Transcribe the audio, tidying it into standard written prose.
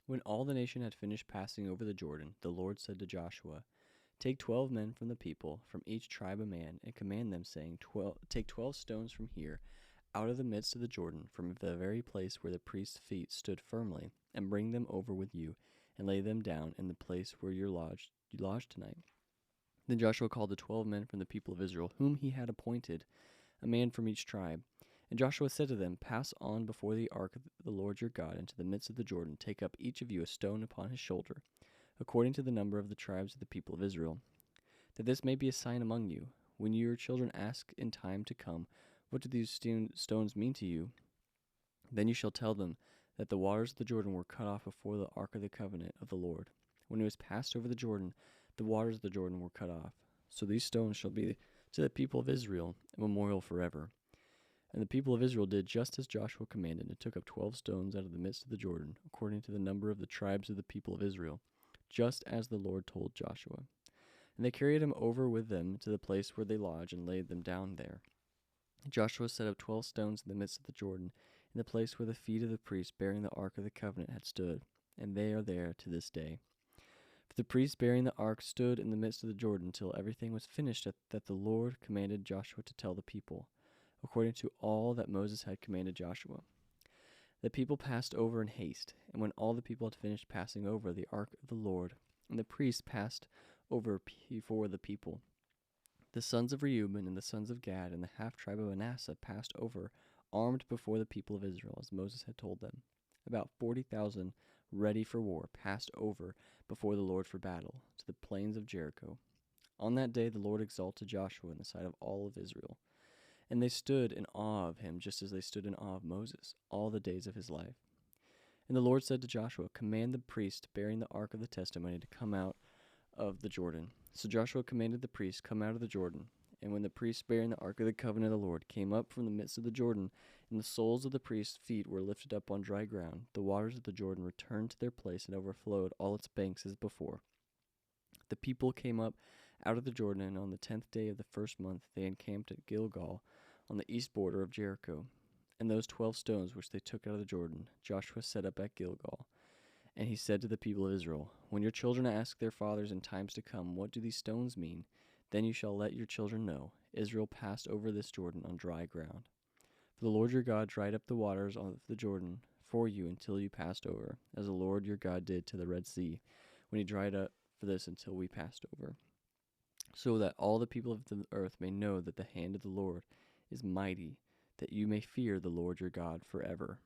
When all the nation had finished passing over the Jordan, the Lord said to Joshua, "Take 12 men from the people, from each tribe a man, and command them, saying, Take 12 stones from here, out of the midst of the Jordan, from the very place where the priest's feet stood firmly, and bring them over with you, and lay them down in the place where you lodged tonight." Then Joshua called the 12 men from the people of Israel, whom he had appointed, a man from each tribe. And Joshua said to them, "Pass on before the ark of the Lord your God into the midst of the Jordan. Take up each of you a stone upon his shoulder, according to the number of the tribes of the people of Israel, that this may be a sign among you. When your children ask in time to come, 'What do these stones mean to you?' then you shall tell them that the waters of the Jordan were cut off before the ark of the covenant of the Lord. When it was passed over the Jordan, the waters of the Jordan were cut off. So these stones shall be to the people of Israel a memorial forever." And the people of Israel did just as Joshua commanded, and took up 12 stones out of the midst of the Jordan, according to the number of the tribes of the people of Israel, just as the Lord told Joshua. And they carried him over with them to the place where they lodged, and laid them down there. Joshua set up 12 stones in the midst of the Jordan, in the place where the feet of the priests bearing the ark of the covenant had stood, and they are there to this day. For the priests bearing the ark stood in the midst of the Jordan till everything was finished that the Lord commanded Joshua to tell the people, according to all that Moses had commanded Joshua. The people passed over in haste, and when all the people had finished passing over the ark of the Lord, and the priests passed over before the people, the sons of Reuben and the sons of Gad and the half-tribe of Manasseh passed over, armed before the people of Israel, as Moses had told them. About 40,000 ready for war passed over before the Lord for battle, to the plains of Jericho. On that day the Lord exalted Joshua in the sight of all of Israel, and they stood in awe of him, just as they stood in awe of Moses all the days of his life. And the Lord said to Joshua, "Command the priest bearing the ark of the testimony to come out of the Jordan." So Joshua commanded the priests, "Come out of the Jordan." And when the priests bearing the ark of the covenant of the Lord came up from the midst of the Jordan, and the soles of the priests' feet were lifted up on dry ground, the waters of the Jordan returned to their place and overflowed all its banks as before. The people came up out of the Jordan, and on the 10th day of the first month they encamped at Gilgal, on the east border of Jericho. And those 12 stones which they took out of the Jordan, Joshua set up at Gilgal. And he said to the people of Israel, "When your children ask their fathers in times to come, 'What do these stones mean?' then you shall let your children know, Israel passed over this Jordan on dry ground. For the Lord your God dried up the waters of the Jordan for you until you passed over, as the Lord your God did to the Red Sea, when he dried up for this until we passed over, so that all the people of the earth may know that the hand of the Lord is mighty, that you may fear the Lord your God forever."